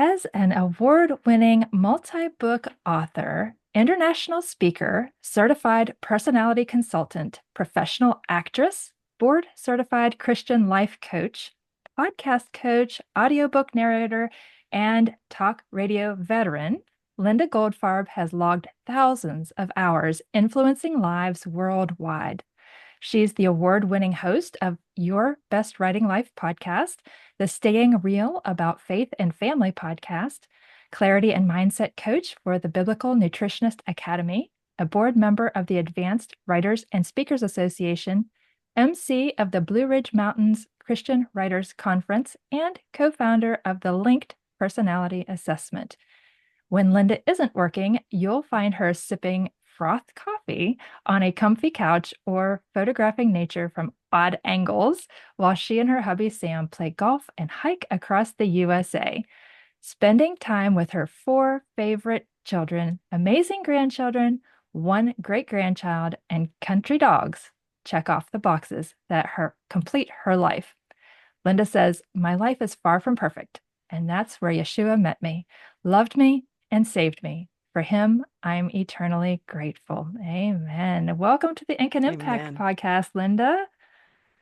As an award-winning multi-book author, international speaker, certified personality consultant, professional actress, board-certified Christian life coach, podcast coach, audiobook narrator, and talk radio veteran, Linda Goldfarb has logged thousands of hours influencing lives worldwide. She's the award-winning host of Your Best Writing Life podcast, the Staying Real About Faith and Family podcast, clarity and mindset coach for the Biblical Nutritionist Academy, a board member of the Advanced Writers and Speakers Association, MC of the Blue Ridge Mountains Christian Writers Conference, and co-founder of the Linked Personality Assessment. When Linda isn't working, you'll find her sipping froth coffee on a comfy couch or photographing nature from odd angles while she and her hubby Sam play golf and hike across the USA, spending time with her four favorite children, amazing grandchildren, one great grandchild, and country dogs. Check off the boxes that complete her life. Linda says, "My life is far from perfect, and that's where Yeshua met me, loved me, and saved me. For him, I'm eternally grateful." Amen. Welcome to the Ink and Impact Amen. podcast, Linda.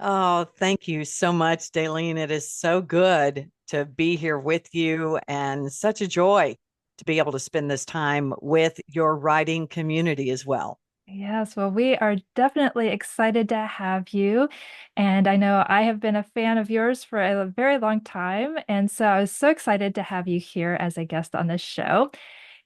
Oh, thank you so much, Dalene. It is so good to be here with you and such a joy to be able to spend this time with your writing community as well. Yes, well, we are definitely excited to have you. And I know I have been a fan of yours for a very long time. And so I was so excited to have you here as a guest on this show.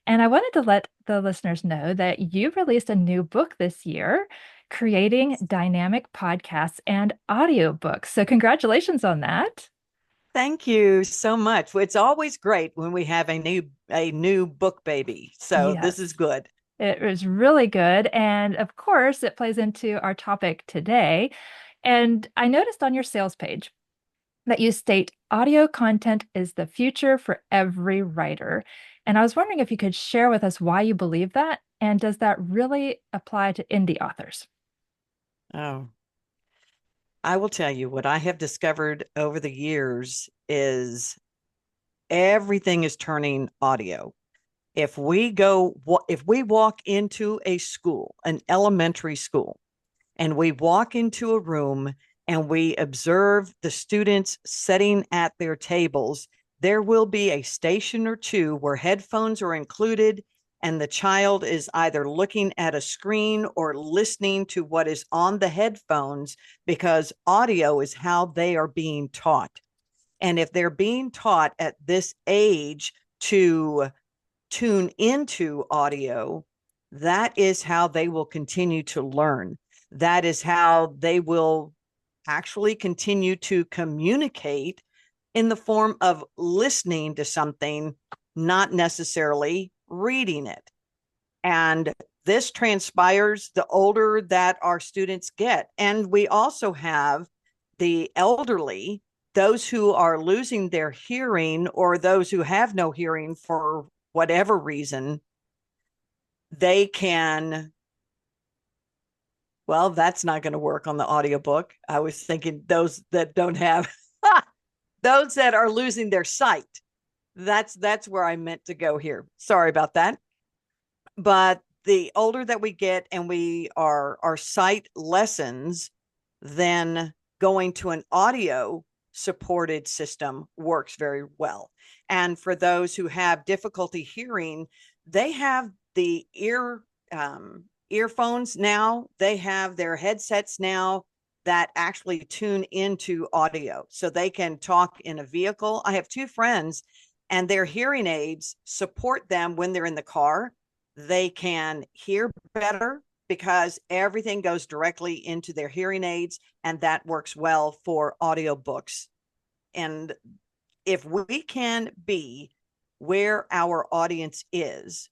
And I wanted to let the listeners know that you released a new book this year, Creating Dynamic Podcasts and Audiobooks. So congratulations on that. Thank you so much. It's always great when we have a new book baby. So this Yes. is good. It was really good. And of course, it plays into our topic today. And I noticed on your sales page that you state audio content is the future for every writer. And I was wondering if you could share with us why you believe that. And does that really apply to indie authors? Oh, I will tell you what I have discovered over the years is everything is turning audio. If we walk into a school, an elementary school, and we walk into a room and we observe the students sitting at their tables, there will be a station or two where headphones are included and the child is either looking at a screen or listening to what is on the headphones, because audio is how they are being taught. And if they're being taught at this age to tune into audio, that is how they will continue to learn. That is how they will actually continue to communicate in the form of listening to something, not necessarily reading it. And this transpires the older that our students get. And we also have the elderly, those who are losing their hearing or those who have no hearing for whatever reason. They can, well, that's not going to work on the audiobook. I was thinking those that don't have, those that are losing their sight. That's where I meant to go here. Sorry about that. But the older that we get and our sight lessens, then going to an audio supported system works very well. And for those who have difficulty hearing, they have the earphones now. They have their headsets now that actually tune into audio, so they can talk in a vehicle. I have two friends, and their hearing aids support them when they're in the car. They can hear better because everything goes directly into their hearing aids, and that works well for audiobooks. And if we can be where our audience is,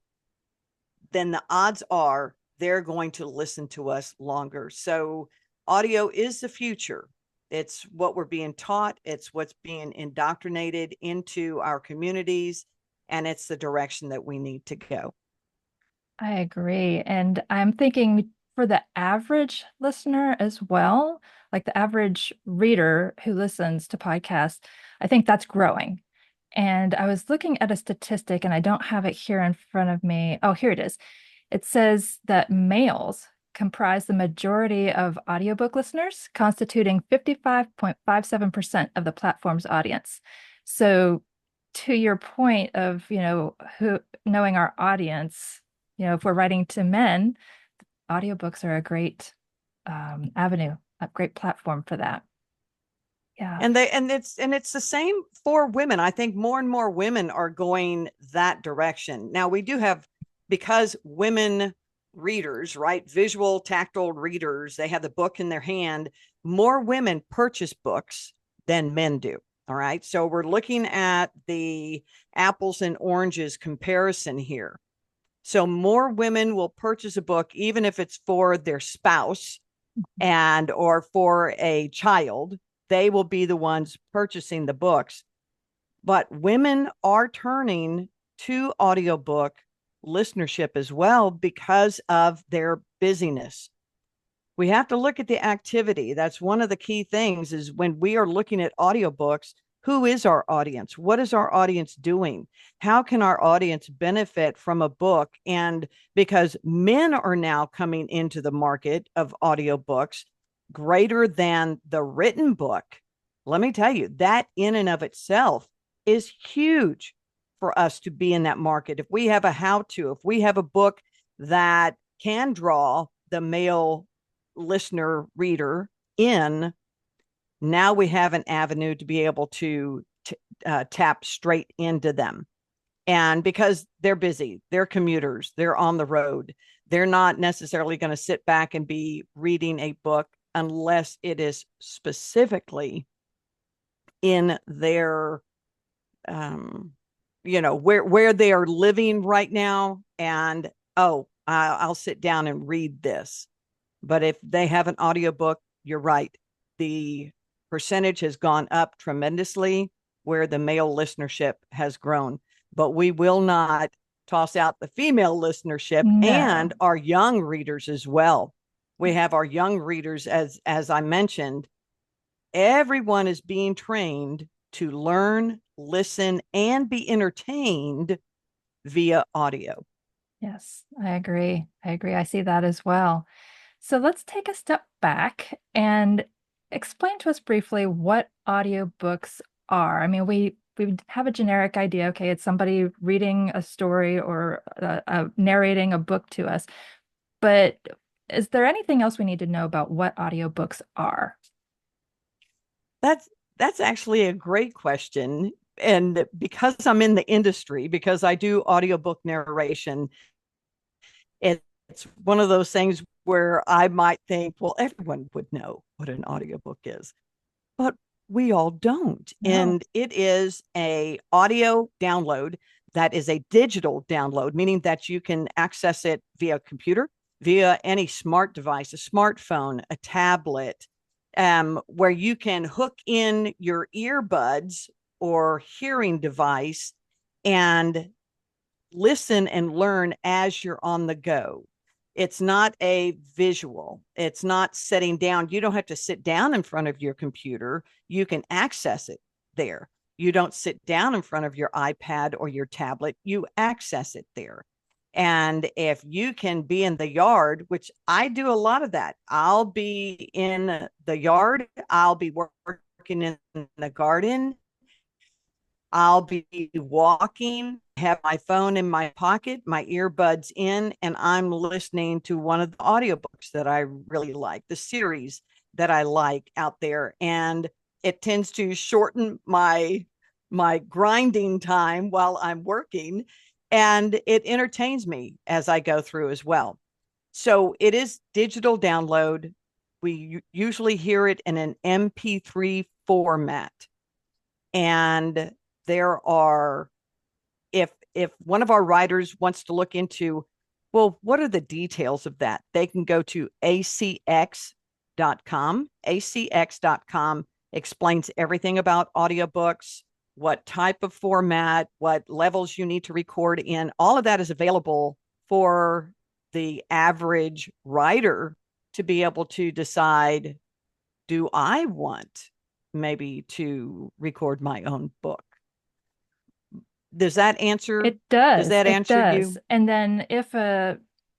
then the odds are they're going to listen to us longer. So audio is the future. It's what we're being taught. It's what's being indoctrinated into our communities, and it's the direction that we need to go. I agree. And I'm thinking for the average listener as well, like the average reader who listens to podcasts, I think that's growing. And I was looking at a statistic, and I don't have it here in front of me. Oh, here it is. It says that males comprise the majority of audiobook listeners, constituting 55.57% of the platform's audience. So, to your point of, who knowing our audience, if we're writing to men, audiobooks are a great avenue, a great platform for that. Yeah. And it's the same for women. I think more and more women are going that direction. Now we do have, because women readers, right, visual tactile readers, they have the book in their hand. More women purchase books than men do. All right, so we're looking at the apples and oranges comparison here. So more women will purchase a book even if it's for their spouse and or for a child. They will be the ones purchasing the books. But women are turning to audiobook listenership as well because of their busyness. We have to look at the activity. That's one of the key things, is when we are looking at audiobooks, who is our audience? What is our audience doing? How can our audience benefit from a book? And because men are now coming into the market of audiobooks greater than the written book, let me tell you, that in and of itself is huge for us to be in that market. If we have a how to, if we have a book that can draw the male listener reader in, now we have an avenue to be able to tap straight into them. And because they're busy, they're commuters, they're on the road, they're not necessarily going to sit back and be reading a book unless it is specifically in their where they are living right now. And I'll sit down and read this. But if they have an audiobook, you're right, the percentage has gone up tremendously where the male listenership has grown. But we will not toss out the female listenership and No. our young readers as well. We have our young readers, as I mentioned. Everyone is being trained to learn, listen, and be entertained via audio. Yes, I agree. I agree. I see that as well. So let's take a step back and explain to us briefly what audiobooks are. I mean, we have a generic idea. Okay, it's somebody reading a story or narrating a book to us. But is there anything else we need to know about what audiobooks are? That's that's actually a great question. And because I'm in the industry, because I do audiobook narration, it's one of those things where I might think, well, everyone would know what an audiobook is, but we all don't. No. And it is a audio download that is a digital download, meaning that you can access it via computer, via any smart device, a smartphone, a tablet, where you can hook in your earbuds or hearing device and listen and learn as you're on the go. It's not a visual. It's not sitting down. You don't have to sit down in front of your computer. You can access it there. You don't sit down in front of your iPad or your tablet. You access it there. And if you can be in the yard, which I do a lot of that, I'll be in the yard, I'll be working in the garden, I'll be walking, have my phone in my pocket, my earbuds in, and I'm listening to one of the audiobooks that I really like, the series that I like out there. And it tends to shorten my grinding time while I'm working, and it entertains me as I go through as well. So it is digital download. We usually hear it in an MP3 format. And there are, if one of our writers wants to look into, well, what are the details of that, they can go to acx.com. Acx.com explains everything about audiobooks, what type of format, what levels you need to record in. All of that is available for the average writer to be able to decide, do I want maybe to record my own book? Does that answer? It Does does. that It answer does. you? And then if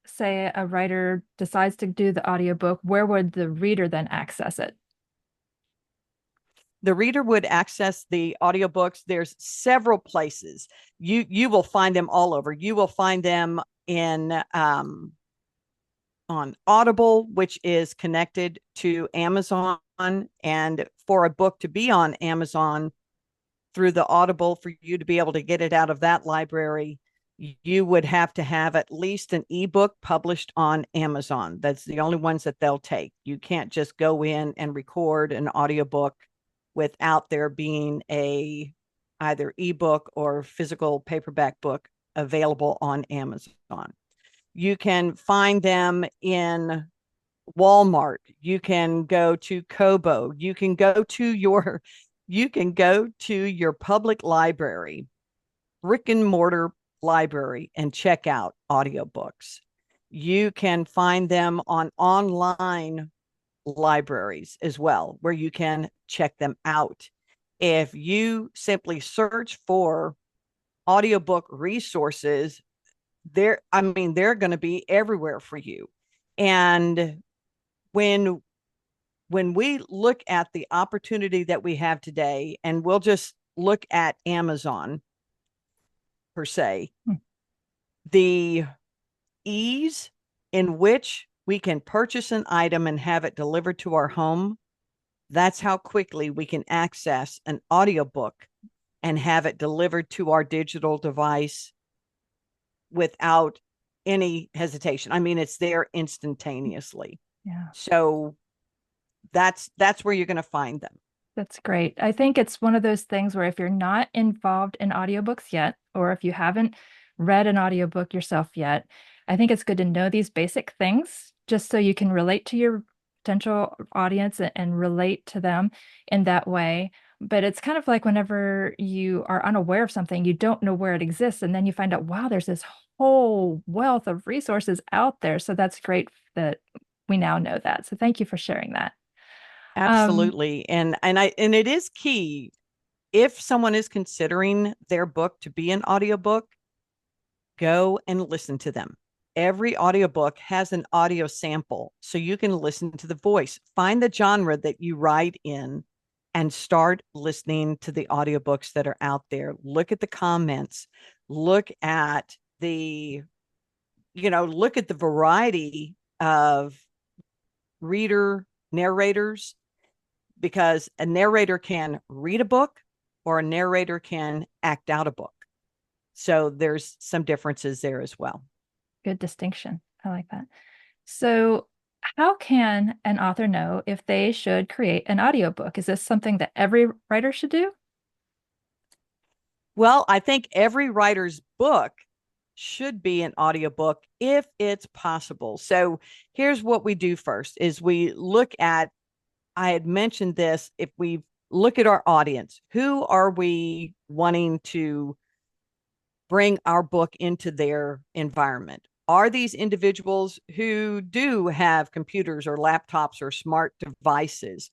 say a writer decides to do the audiobook, where would the reader then access it? The reader would access the audiobooks. There's several places. You will find them all over. You will find them in on Audible, which is connected to Amazon. And for a book to be on Amazon through the Audible, for you to be able to get it out of that library, you would have to have at least an ebook published on Amazon. That's the only ones that they'll take. You can't just go in and record an audiobook without there being a either ebook or physical paperback book available on Amazon. You can find them in Walmart. You can go to Kobo. You can go to your public library, brick and mortar library, and check out audiobooks. You can find them on online libraries as well, where you can check them out. If you simply search for audiobook resources, they're going to be everywhere for you. And when we look at the opportunity that we have today, and we'll just look at Amazon per se, Hmm. the ease in which we can purchase an item and have it delivered to our home, that's how quickly we can access an audiobook and have it delivered to our digital device without any hesitation. I mean, it's there instantaneously. Yeah. So that's where you're going to find them. That's great. I think it's one of those things where if you're not involved in audiobooks yet, or if you haven't read an audiobook yourself yet, I think it's good to know these basic things just so you can relate to your potential audience and relate to them in that way. But it's kind of like whenever you are unaware of something, you don't know where it exists, and then you find out, wow, there's this whole wealth of resources out there. So that's great that we now know that. So thank you for sharing that. Um, Absolutely. And it is key, if someone is considering their book to be an audiobook, go and listen to them. Every audiobook has an audio sample, so you can listen to the voice. Find the genre that you write in and start listening to the audiobooks that are out there. Look at the comments. Look at the, look at the variety of reader narrators, because a narrator can read a book or a narrator can act out a book. So there's some differences there as well. Good distinction. I like that. So, how can an author know if they should create an audiobook? Is this something that every writer should do? Well, I think every writer's book should be an audiobook if it's possible. So here's what we do first is we look at, I had mentioned this, if we look at our audience, who are we wanting to bring our book into their environment? Are these individuals who do have computers or laptops or smart devices?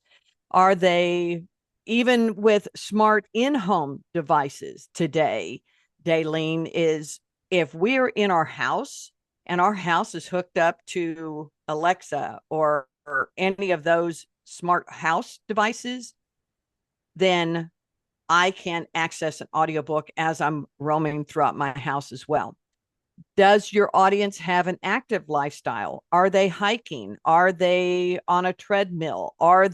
Are they, even with smart in-home devices today, Dalene, is if we're in our house and our house is hooked up to Alexa or any of those smart house devices, then I can access an audiobook as I'm roaming throughout my house as well. Does your audience have an active lifestyle? Are they hiking? Are they on a treadmill? Do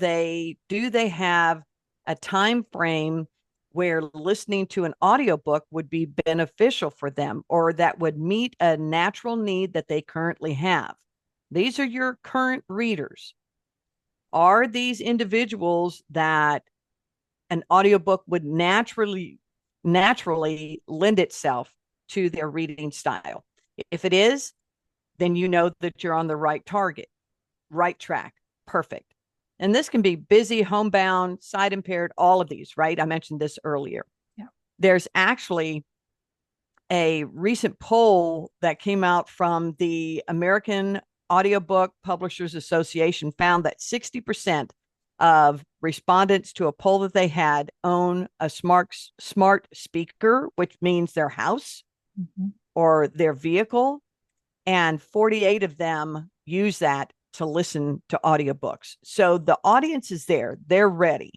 they have a time frame where listening to an audiobook would be beneficial for them, or that would meet a natural need that they currently have? These are your current readers. Are these individuals that an audiobook would naturally lend itself to their reading style? If it is, then you know that you're on the right target, right track. Perfect. And this can be busy, homebound, sight impaired, all of these, right? I mentioned this earlier. Yeah. There's actually a recent poll that came out from the American Audiobook Publishers Association, found that 60% of respondents to a poll that they had own a smart speaker, which means their house Mm-hmm. or their vehicle, and 48 of them use that to listen to audiobooks. So the audience is there, they're ready.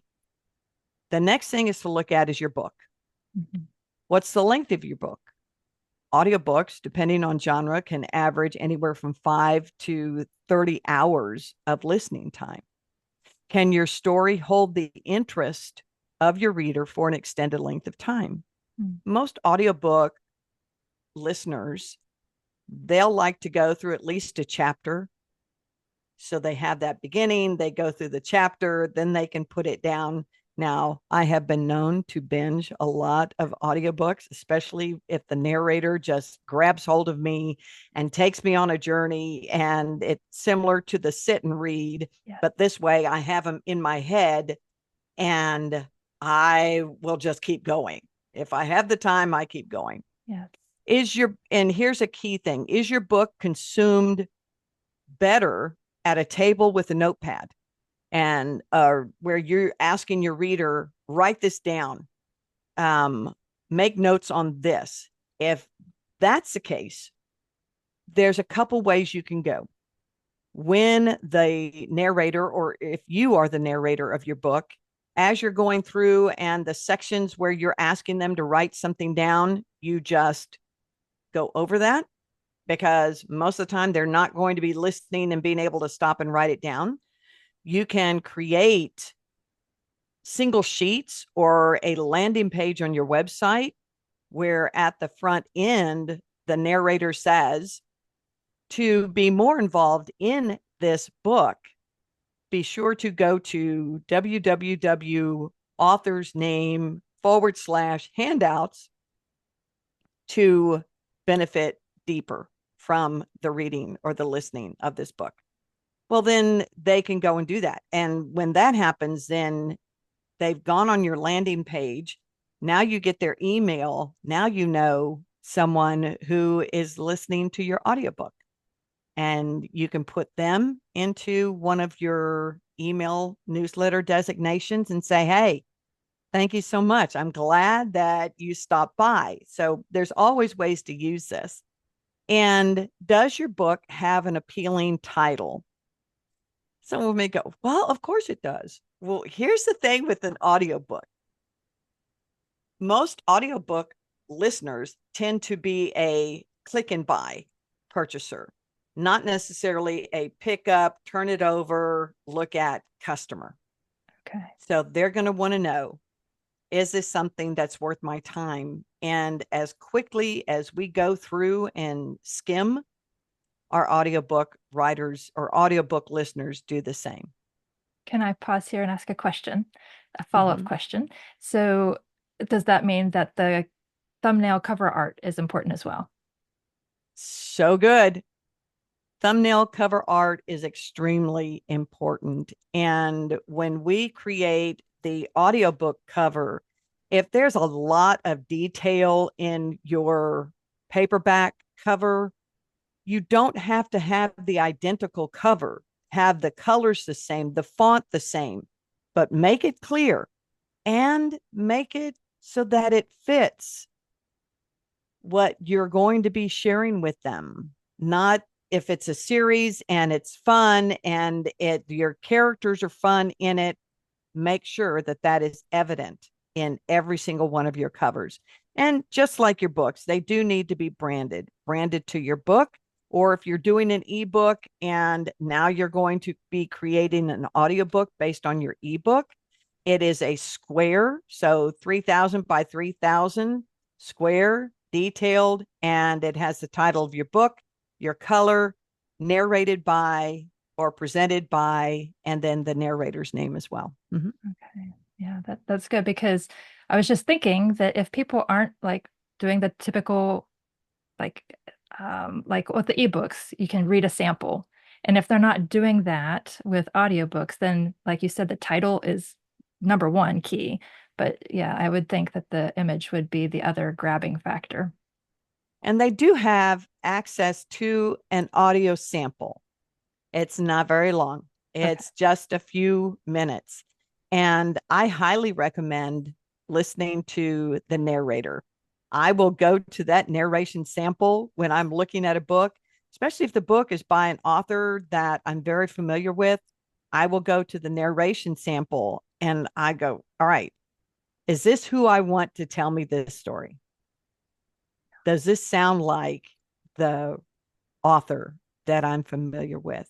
The next thing is to look at is your book. Mm-hmm. What's the length of your book? Audiobooks, depending on genre, can average anywhere from 5 to 30 hours of listening time. Can your story hold the interest of your reader for an extended length of time? Mm. Most audiobook listeners, they'll like to go through at least a chapter. So they have that beginning, they go through the chapter, then they can put it down. Now, I have been known to binge a lot of audiobooks, especially if the narrator just grabs hold of me and takes me on a journey. And it's similar to the sit and read, Yeah. but this way I have them in my head and I will just keep going. If I have the time, I keep going. Yeah. And here's a key thing, is your book consumed better at a table with a notepad and where you're asking your reader, write this down, make notes on this? If that's the case, there's a couple ways you can go. When the narrator, or if you are the narrator of your book, as you're going through and the sections where you're asking them to write something down, you just go over that, because most of the time they're not going to be listening and being able to stop and write it down. You can create single sheets or a landing page on your website where at the front end, the narrator says, to be more involved in this book, be sure to go to www.authorsname/handouts to benefit deeper from the reading or the listening of this book. Well, then they can go and do that. And when that happens, then they've gone on your landing page. Now you get their email. Now you know someone who is listening to your audiobook. And you can put them into one of your email newsletter designations and say, hey, thank you so much. I'm glad that you stopped by. So there's always ways to use this. And does your book have an appealing title? Someone may go, well, of course it does. Well, here's the thing with an audiobook. Most audiobook listeners tend to be a click and buy purchaser, not necessarily a pick up, turn it over, look at customer. Okay. So they're going to want to know, is this something that's worth my time? And as quickly as we go through and skim, our audiobook writers or audiobook listeners do the same. Can I pause here and ask a question, a follow-up Mm-hmm. question? So, does that mean that the thumbnail cover art is important as well? So good. Thumbnail cover art is extremely important. And when we create the audiobook cover, if there's a lot of detail in your paperback cover, you don't have to have the identical cover, have the colors the same, the font the same, but make it clear and make it so that it fits what you're going to be sharing with them. Not if it's a series and it's fun and your characters are fun in it, make sure that that is evident in every single one of your covers. And just like your books, they do need to be branded to your book. Or if you're doing an ebook and now you're going to be creating an audiobook based on your ebook, it is a square. So 3,000 by 3,000 square, detailed, and it has the title of your book, your color, narrated by or presented by, and then the narrator's name as well. Mm-hmm. Okay. Yeah, that's good, because I was just thinking that if people aren't like doing the typical like like with the ebooks, you can read a sample. And if they're not doing that with audiobooks, then like you said, the title is number one key. But yeah, I would think that the image would be the other grabbing factor. And they do have access to an audio sample. It's not very long. Okay. It's just a few minutes. And I highly recommend listening to the narrator. I will go to that narration sample when I'm looking at a book, especially if the book is by an author that I'm very familiar with. I will go to the narration sample and I go, all right, is this who I want to tell me this story? Does this sound like the author that I'm familiar with?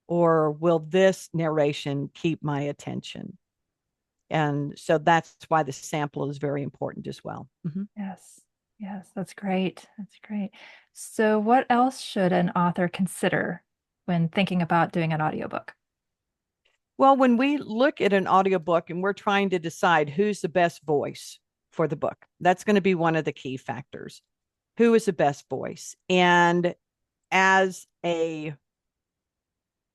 Or will this narration keep my attention? And so that's why the sample is very important as well. Mm-hmm. Yes. Yes, that's great. That's great. So, what else should an author consider when thinking about doing an audiobook? Well, when we look at an audiobook and we're trying to decide who's the best voice for the book, that's going to be one of the key factors. Who is the best voice? And as a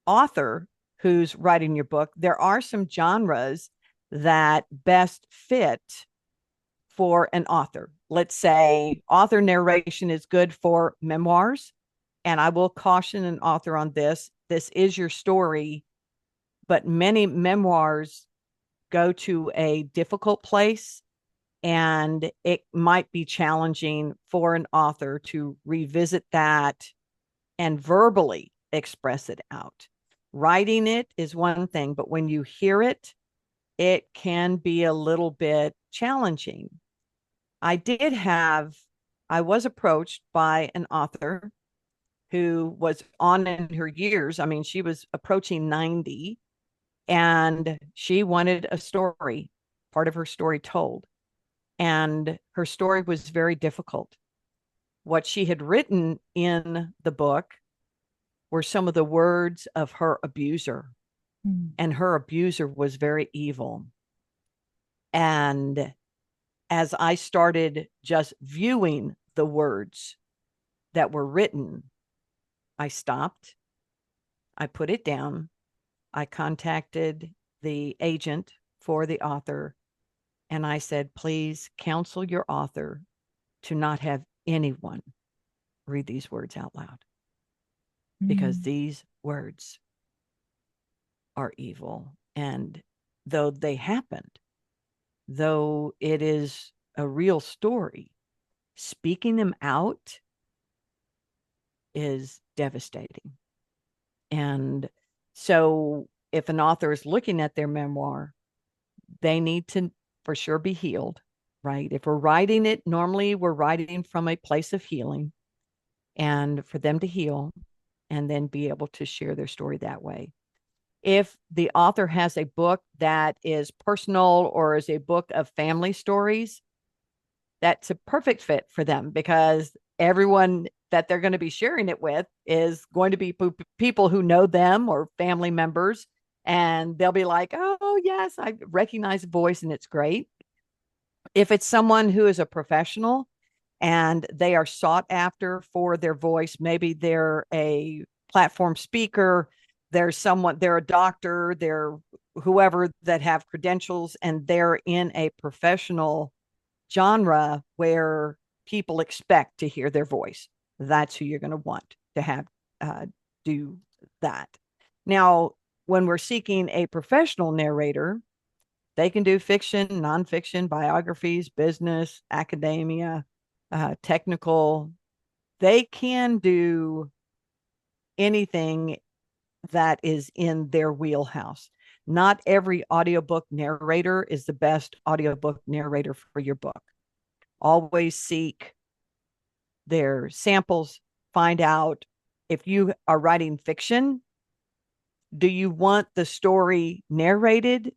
author who's writing your book, there are some genres that best fit for an author. Let's say author narration is good for memoirs. And I will caution an author on this. This is your story, but many memoirs go to a difficult place and it might be challenging for an author to revisit that and verbally express it out. Writing it is one thing, but when you hear it, it can be a little bit challenging. I did have, I was approached by an author who was on in her years. I mean, she was approaching 90 and she wanted a story, part of her story told. And her story was very difficult. What she had written in the book were some of the words of her abuser, Mm. and her abuser was very evil. And as I started just viewing the words that were written, I stopped, I put it down, I contacted the agent for the author, and I said, please counsel your author to not have anyone read these words out loud because Mm. these words are evil. And though they happened, though it is a real story, speaking them out is devastating. And so, if an author is looking at their memoir, they need to for sure be healed, right? If we're writing it, normally we're writing from a place of healing and for them to heal and then be able to share their story that way. If the author has a book that is personal or is a book of family stories, that's a perfect fit for them because everyone that they're going to be sharing it with is going to be people who know them or family members. And they'll be like, oh, yes, I recognize a voice and it's great. If it's someone who is a professional and they are sought after for their voice, maybe they're a platform speaker, there's someone, they're a doctor, they're whoever that have credentials and they're in a professional genre where people expect to hear their voice. That's who you're going to want to have do that. Now, when we're seeking a professional narrator, they can do fiction, nonfiction, biographies, business, academia, technical. They can do anything that is in their wheelhouse. Not every audiobook narrator is the best audiobook narrator for your book. Always seek their samples, find out if you are writing fiction, do you want the story narrated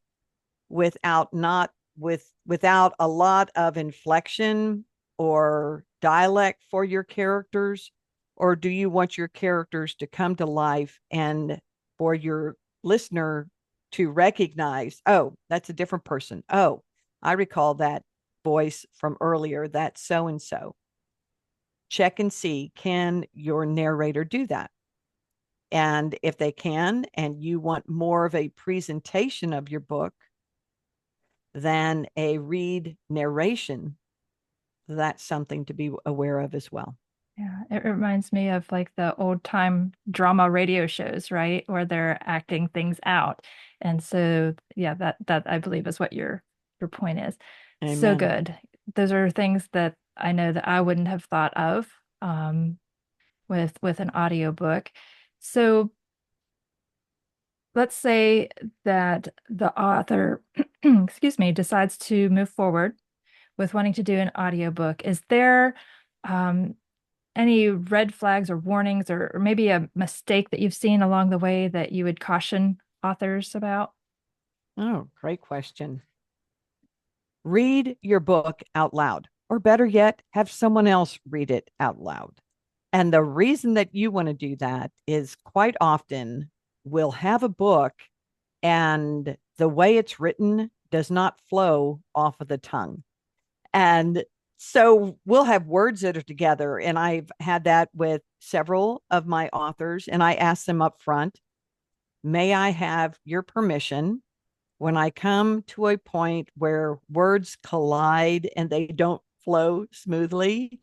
without not without a lot of inflection or dialect for your characters, or do you want your characters to come to life and for your listener to recognize, oh, that's a different person, oh, I recall that voice from earlier, that's so and so. Check and see, can your narrator do that? And if they can and you want more of a presentation of your book than a read narration, that's something to be aware of as well. Yeah, it reminds me of like the old time drama radio shows, right? Where they're acting things out. And so, yeah, that I believe is what your point is. So Amen. good. Those are things that I know that I wouldn't have thought of with an audiobook. So let's say that the author, excuse me, decides to move forward with wanting to do an audiobook. Is there um, any red flags or warnings or maybe a mistake that you've seen along the way that you would caution authors about? Oh, great question. Read your book out loud, or better yet, have someone else read it out loud. And the reason that you want to do that is quite often we'll have a book and the way it's written does not flow off of the tongue. And so we'll have words that are together. And I've had that with several of my authors, and I ask them up front, may I have your permission when I come to a point where words collide and they don't flow smoothly?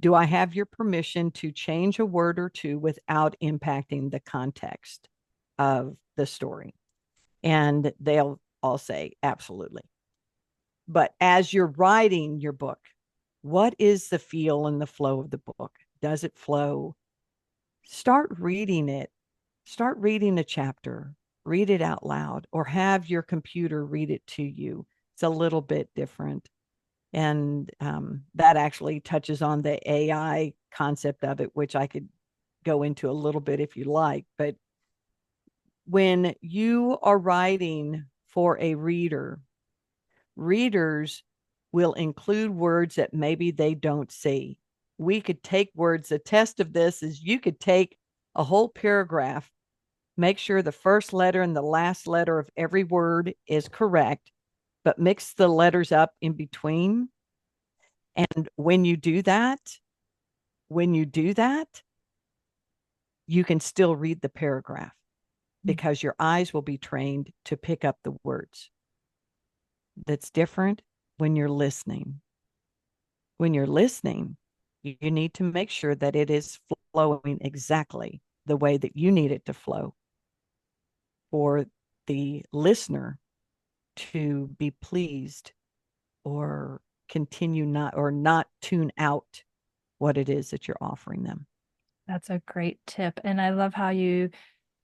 Do I have your permission to change a word or two without impacting the context of the story? And they'll all say, absolutely. But as you're writing your book, what is the feel and the flow of the book? Does it flow? Start reading it. Start reading a chapter, read it out loud, or have your computer read it to you. It's a little bit different. And that actually touches on the AI concept of it, which I could go into a little bit if you like. But when you are writing for a reader, readers will include words that maybe they don't see. We could take words. The test of this is you could take a whole paragraph, make sure the first letter and the last letter of every word is correct, but mix the letters up in between. And when you do that, you can still read the paragraph because your eyes will be trained to pick up the words. That's different when you're listening. When you're listening, you need to make sure that it is flowing exactly the way that you need it to flow for the listener to be pleased or continue not or not tune out what it is that you're offering them. That's a great tip. And I love how you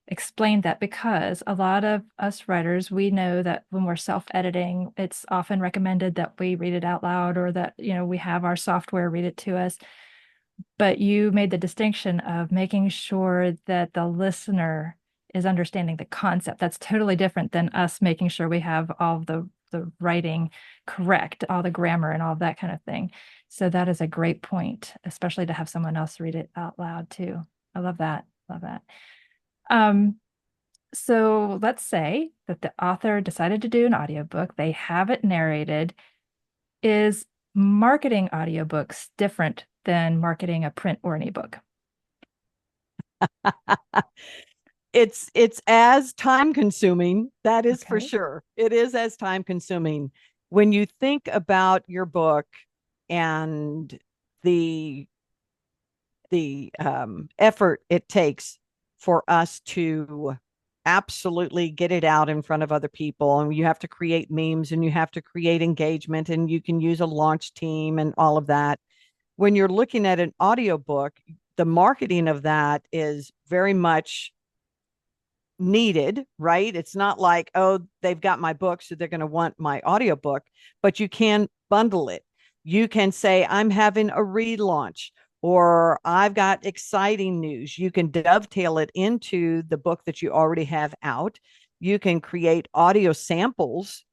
explained that because a lot of us writers, we know that when we're self-editing, it's often recommended that we read it out loud or that, we have our software read it to us. But you made the distinction of making sure that the listener is understanding the concept. That's totally different than us making sure we have all the writing correct, all the grammar and all that kind of thing. So that is a great point, especially to have someone else read it out loud too. I love that. Love that. Um, so let's say that the author decided to do an audiobook, they have it narrated. Is marketing audiobooks different than marketing a print or an ebook? It's as time consuming, that is for Okay. sure. It is as time consuming. When you think about your book and the effort it takes for us to absolutely get it out in front of other people, and you have to create memes and you have to create engagement and you can use a launch team and all of that. When you're looking at an audiobook, the marketing of that is very much needed, right? It's not like, oh, they've got my book, so they're going to want my audiobook, but you can bundle it. You can say, I'm having a relaunch, or I've got exciting news. You can dovetail it into the book that you already have out. You can create audio samples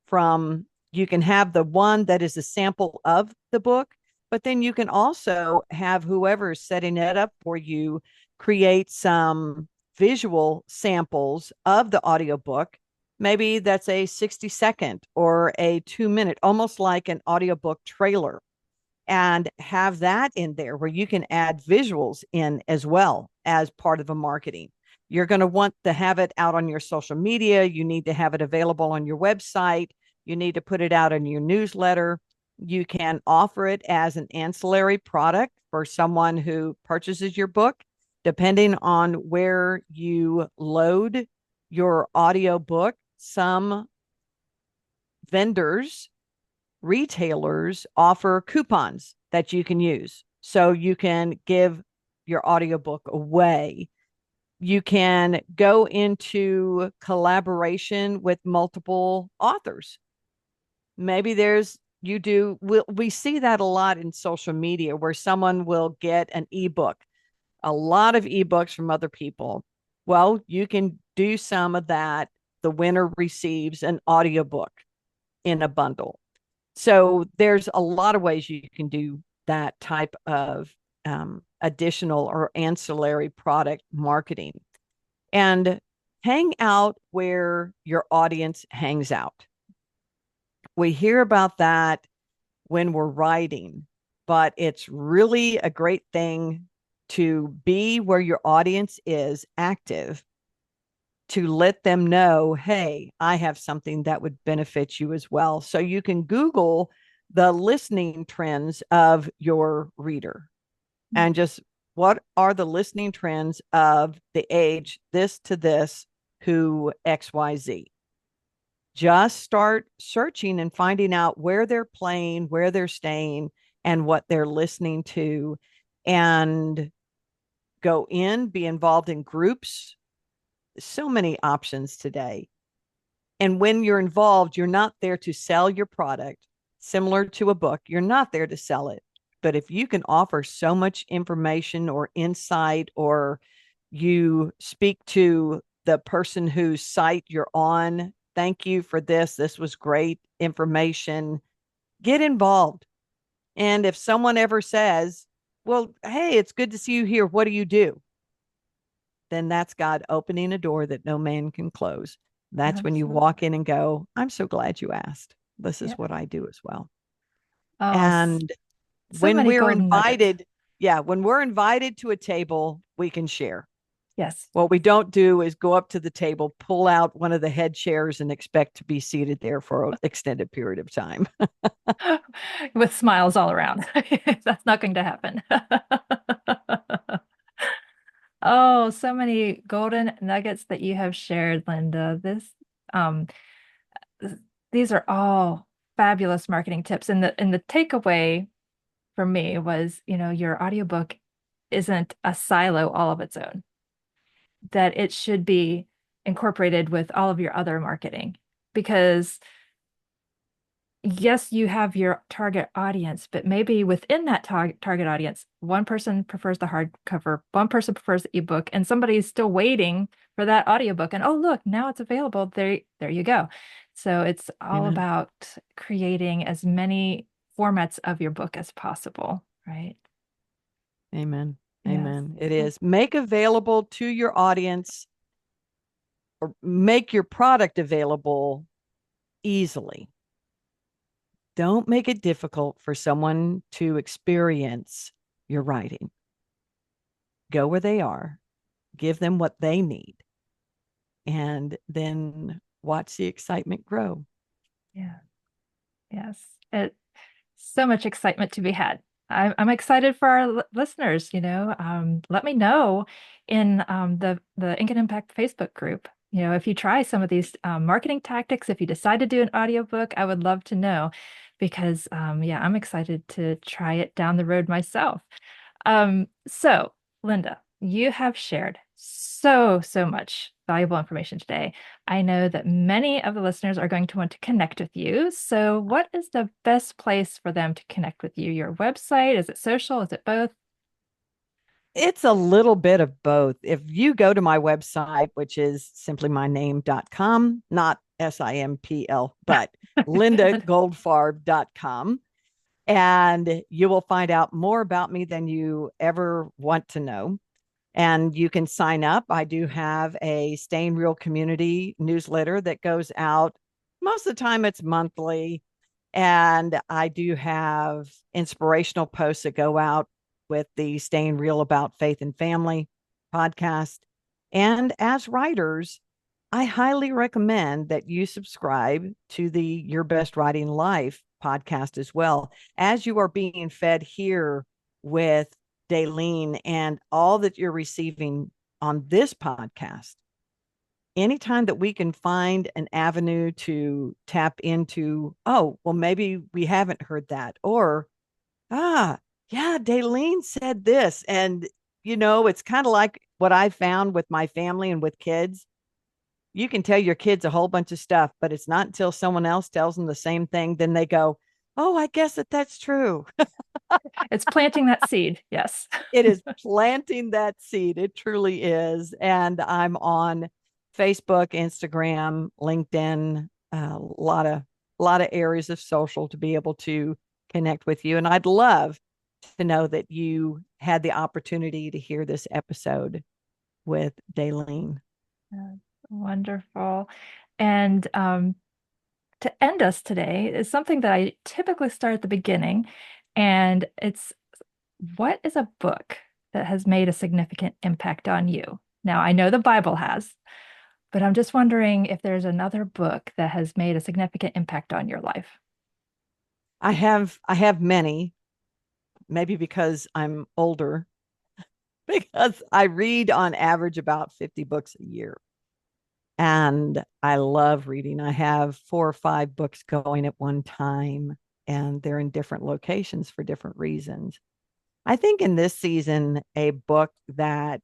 from, you can have the one that is a sample of the book, but then you can also have whoever is setting it up for you create some visual samples of the audiobook. Maybe that's a 60-second or a 2 minute, almost like an audiobook trailer, and have that in there where you can add visuals in as well as part of a marketing. You're going to want to have it out on your social media. You need to have it available on your website. You need to put it out in your newsletter. You can offer it as an ancillary product for someone who purchases your book, depending on where you load your audiobook. Some vendors, retailers offer coupons that you can use. So you can give your audiobook away. You can go into collaboration with multiple authors. Maybe there's you do we see that a lot in social media where someone will get an ebook, a lot of ebooks from other people. Well, you can do some of that. The winner receives an audiobook in a bundle. So there's a lot of ways you can do that type of additional or ancillary product marketing, and hang out where your audience hangs out. We hear about that when we're writing, but it's really a great thing to be where your audience is active, to let them know, hey, I have something that would benefit you as well. So you can Google the listening trends of your reader and just what are the listening trends of the age this to this who XYZ. Just start searching and finding out where they're playing, where they're staying, and what they're listening to, and go in, be involved in groups. So many options today. And when you're involved, you're not there to sell your product. Similar to a book, you're not there to sell it. But if you can offer so much information or insight, or you speak to the person whose site you're on, thank you for this. This was great information. Get involved. And if someone ever says, well, hey, it's good to see you here, what do you do? Then that's God opening a door that no man can close. That's when you Absolutely. walk in and go, I'm so glad you asked. This is Yeah. what I do as well. Oh, And so when many we're golden nuggets. invited, yeah, when we're invited to a table, we can share. Yes. What we don't do is go up to the table, pull out one of the head chairs, and expect to be seated there for an extended period of time. With smiles all around. That's not going to happen. Oh, so many golden nuggets that you have shared, Linda. Um, these are all fabulous marketing tips. And the takeaway for me was, your audiobook isn't a silo all of its own, that it should be incorporated with all of your other marketing. Because yes, you have your target audience, but maybe within that target audience, one person prefers the hardcover, one person prefers the ebook, and somebody's still waiting for that audiobook. And oh, look, now it's available. There you go. So it's all Amen. about creating as many formats of your book as possible, right? Amen. Yes. Amen. It is. Make available to your audience, or make your product available easily. Don't make it difficult for someone to experience your writing. Go where they are, give them what they need, and then watch the excitement grow. Yeah. Yes. So much excitement to be had. I'm excited for our listeners. Let me know in the Ink and Impact Facebook group. If you try some of these marketing tactics, if you decide to do an audiobook, I would love to know because yeah, I'm excited to try it down the road myself. So, Linda, you have shared so much valuable information today. I know that many of the listeners are going to want to connect with you. So, what is the best place for them to connect with you? Your website? Is it social? Is it both? It's a little bit of both. If you go to my website, which is simply my name.com, not SIMPL, but lindagoldfarb.com, and you will find out more about me than you ever want to know. And you can sign up. I do have a Staying Real community newsletter that goes out. Most of the time, it's monthly. And I do have inspirational posts that go out with the Staying Real About Faith and Family podcast. And as writers, I highly recommend that you subscribe to the Your Best Writing Life podcast as well. As you are being fed here with Dalene and all that you're receiving on this podcast, anytime that we can find an avenue to tap into, oh, well, maybe we haven't heard that, or, ah, yeah, Dalene said this. And, it's kind of like what I found with my family and with kids. You can tell your kids a whole bunch of stuff, but it's not until someone else tells them the same thing, then they go, oh, I guess that's true. It's planting that seed. Yes. It is planting that seed. It truly is. And I'm on Facebook, Instagram, LinkedIn, a lot of areas of social to be able to connect with you. And I'd love to know that you had the opportunity to hear this episode with Dalene. Wonderful. And to end us today is something that I typically start at the beginning, and it's, what is a book that has made a significant impact on you? Now, I know the Bible has, but I'm just wondering if there's another book that has made a significant impact on your life. I have many, maybe because I'm older, because I read on average about 50 books a year. And I love reading. I have 4 or 5 books going at one time, and they're in different locations for different reasons. I think in this season, a book that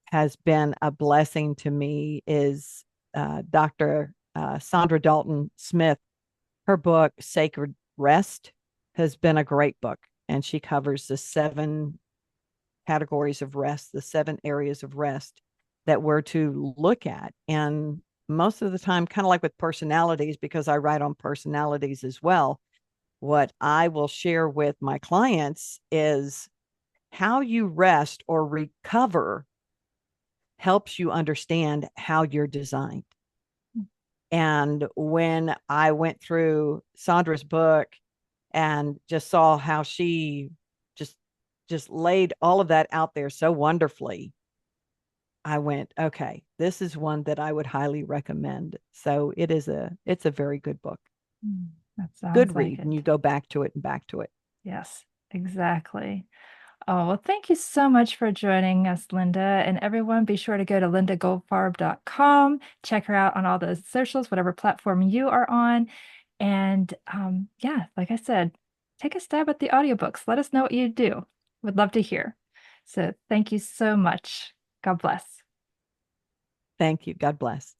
has been a blessing to me is Dr. Sandra Dalton Smith. Her book, Sacred Rest, has been a great book, and she covers the 7 categories of rest, the 7 areas of rest that we're to look at. And most of the time, kind of like with personalities, because I write on personalities as well, what I will share with my clients is how you rest or recover helps you understand how you're designed. And when I went through Sandra's book and just saw how she just laid all of that out there so wonderfully, I went, okay, this is one that I would highly recommend. So it's a very good book. That sounds Good like read, and you it. go back to it and back to it. Yes, exactly. Oh, well, thank you so much for joining us, Linda. And everyone, be sure to go to lindagoldfarb.com. Check her out on all the socials, whatever platform you are on. And yeah, like I said, take a stab at the audiobooks. Let us know what you do. Would love to hear. So thank you so much. God bless. Thank you. God bless.